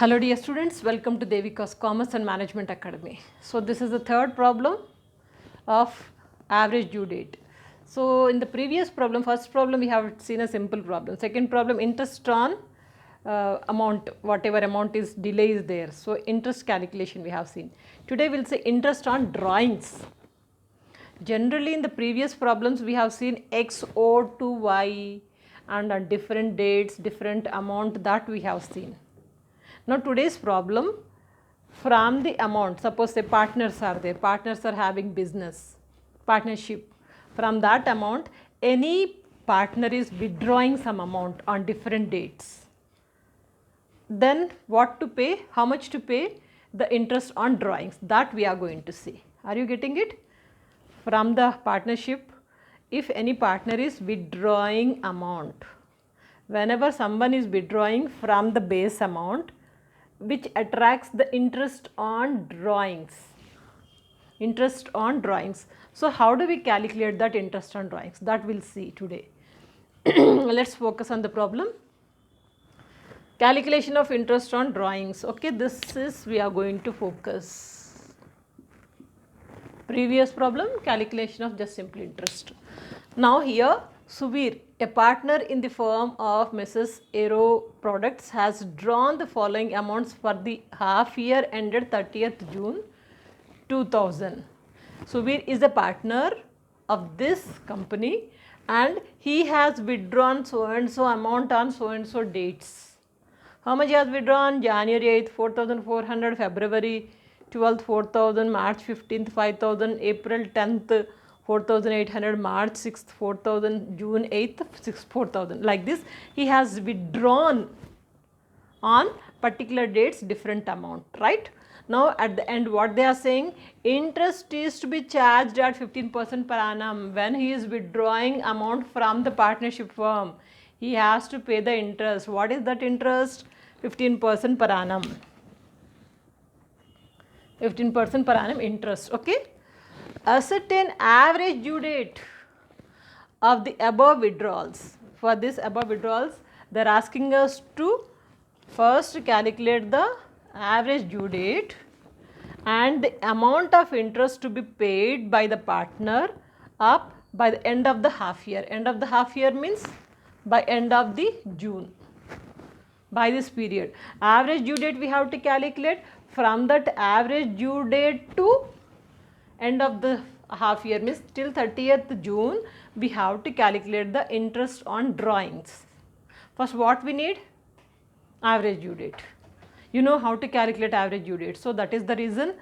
Hello dear students, welcome to Devika's Commerce and Management Academy. So this is the third problem of average due date. So in the previous problem, first problem we have seen a simple problem. Second problem, interest on amount, whatever amount is delay is there. So interest calculation we have seen. Today we will say interest on drawings. Generally in the previous problems we have seen X owed to Y and on different dates, different amount that we have seen. Now today's problem, from the amount, suppose say partners are there, partners are having business, partnership. From that amount, any partner is withdrawing some amount on different dates. Then what to pay, how much to pay, the interest on drawings, that we are going to see. Are you getting it? From the partnership, if any partner is withdrawing amount, whenever someone is withdrawing from the base amount, which attracts the interest on drawings. Interest on drawings. So how do we calculate that interest on drawings? That we'll see today. Let's focus on the problem. Calculation of interest on drawings. Okay, this is we are going to focus. Previous problem, calculation of just simple interest. Now here, Suvir, a partner in the firm of Mrs. Aero Products, has drawn the following amounts for the half year ended 30th June 2000. Suvir is a partner of this company and he has withdrawn so and so amount on so and so dates. How much he has withdrawn? January 8th 4,400, February 12th 4,000, March 15th 5,000, April 10th 4,800, March 6th 4,000, June 8th 4,000. Like this he has withdrawn on particular dates different amount, right? Now at the end what they are saying, interest is to be charged at 15% per annum. When he is withdrawing amount from the partnership firm, he has to pay the interest. What is that interest? 15% per annum. 15% per annum interest, okay? Ascertain average due date of the above withdrawals. For this above withdrawals, they are asking us to first calculate the average due date and the amount of interest to be paid by the partner up by the end of the half year. End of the half year means by end of the June. By this period, average due date we have to calculate. From that average due date to end of the half year means till 30th June, we have to calculate the interest on drawings. First what we need? Average due date. You know how to calculate average due date. So that is the reason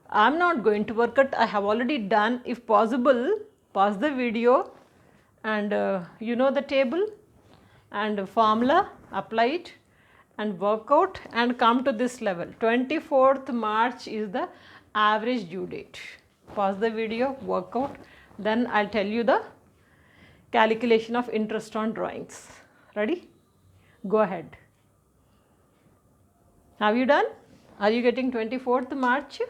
I am not going to work out. I have already done. If possible, pause the video and you know the table and formula, apply it and work out and come to this level. 24th March is the average due date. Pause the video, work out, then I'll tell you the calculation of interest on drawings. Ready? Go ahead. Have you done? Are you getting 24th March?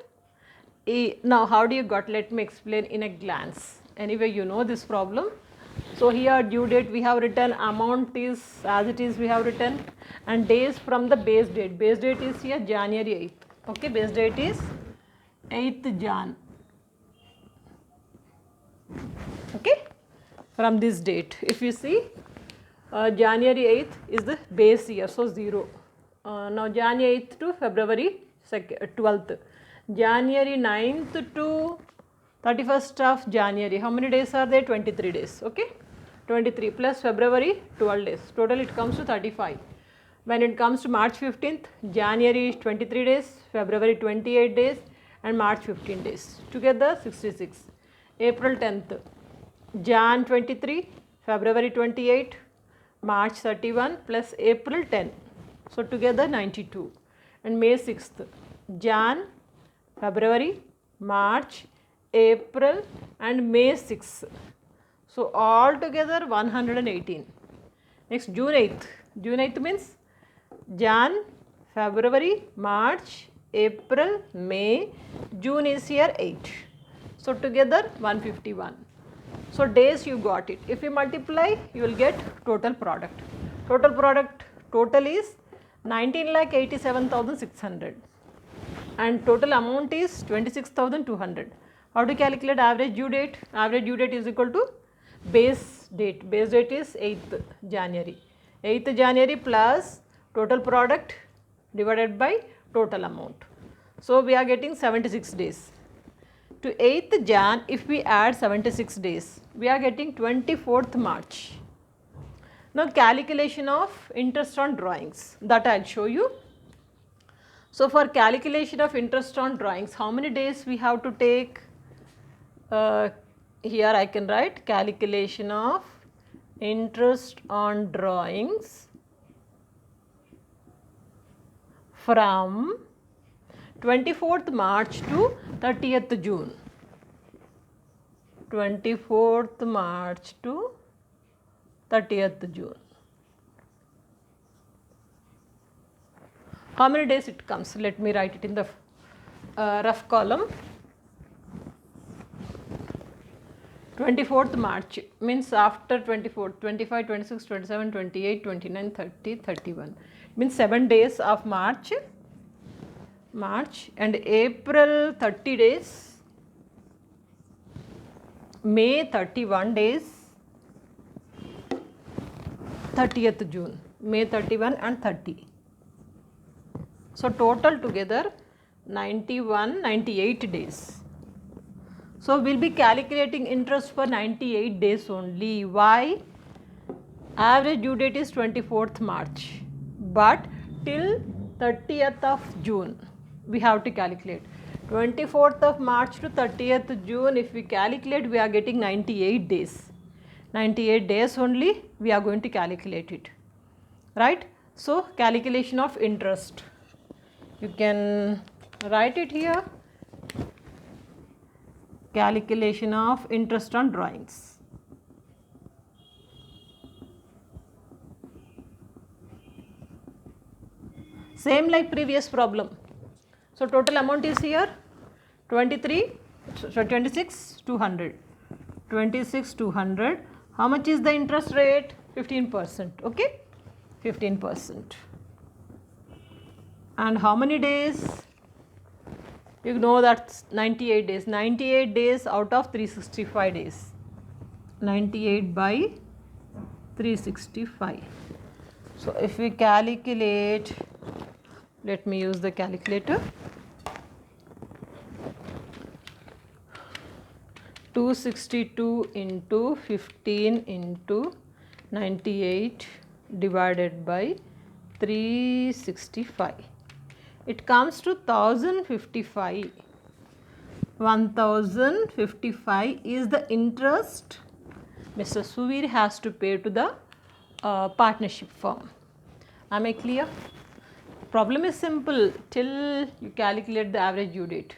Now how do you got? Let me explain in a glance. Anyway, you know this problem. So here due date we have written, amount is as it is we have written, and days from the base date. Base date is here January 8th. Okay, base date is 8th Jan. Okay, from this date if you see January 8th is the base year, so 0. Now January 8th to February 12th, January 9th to 31st of January, how many days are there? 23 days, okay, 23 plus February 12 days, total it comes to 35. When it comes to March 15th, January 23 days, February 28 days and March 15 days, together 66. April 10th, Jan 23, February 28, March 31 plus April 10. So together 92. And May 6th, Jan, February, March, April and May 6. So all together 118. Next June 8th. June 8th means Jan, February, March, April, May, June is here 8. So together 151. So days you got it. If you multiply, you will get total product. Total product total is 19,87,600 and total amount is 26,200. How to calculate average due date? Average due date is equal to base date. Base date is 8th January. 8th January plus total product divided by total amount. So we are getting 76 days. To 8th Jan, if we add 76 days, we are getting 24th March. Now calculation of interest on drawings, that I will show you. So for calculation of interest on drawings, how many days we have to take? Here I can write calculation of interest on drawings from 24th March to 30th June. 24th March to 30th June. How many days it comes? Let me write it in the rough column. 24th March means after 24th, 25, 26, 27, 28, 29, 30, 31. Means 7 days of March and April 30 days, May 31 days, 30th June, May 31 and 30. So total together 98 days. So we will be calculating interest for 98 days only. Why? Average due date is 24th March, but till 30th of June we have to calculate. 24th of March to 30th June, if we calculate, we are getting 98 days. 98 days only we are going to calculate it, right? So calculation of interest, you can write it here. Calculation of interest on drawings. Same like previous problem. So total amount is here 26,200. 26,200. How much is the interest rate? 15%. Okay, 15%. And how many days? You know that's 98 days. 98 days out of 365 days. 98 by 365. So if we calculate, let me use the calculator. 262 into 15 into 98 divided by 365. It comes to 1055. 1055 is the interest Mr. Suvir has to pay to the partnership firm. Am I clear? Problem is simple till you calculate the average due date.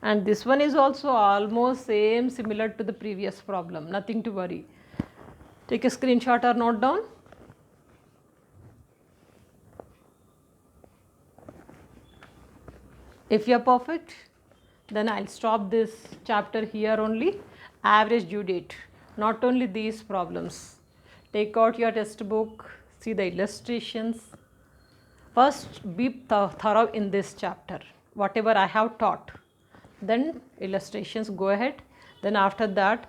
And this one is also almost similar to the previous problem. Nothing to worry. Take a screenshot or note down. If you are perfect, then I will stop this chapter here only. Average due date. Not only these problems. Take out your textbook, see the illustrations. First, be thorough in this chapter. Whatever I have taught. Then illustrations, go ahead. Then after that,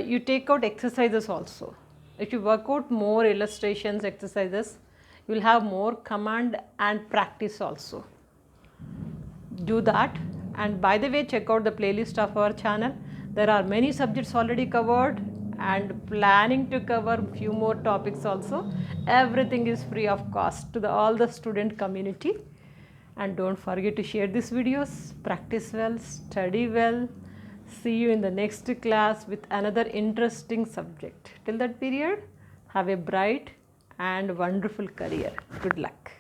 you take out exercises also. If you work out more illustrations, exercises, you will have more command and practice also. Do that. And by the way, check out the playlist of our channel. There are many subjects already covered and planning to cover few more topics also. Everything is free of cost to all the student community. And don't forget to share these videos. Practice well, study well. See you in the next class with another interesting subject. Till that period, have a bright and wonderful career. Good luck.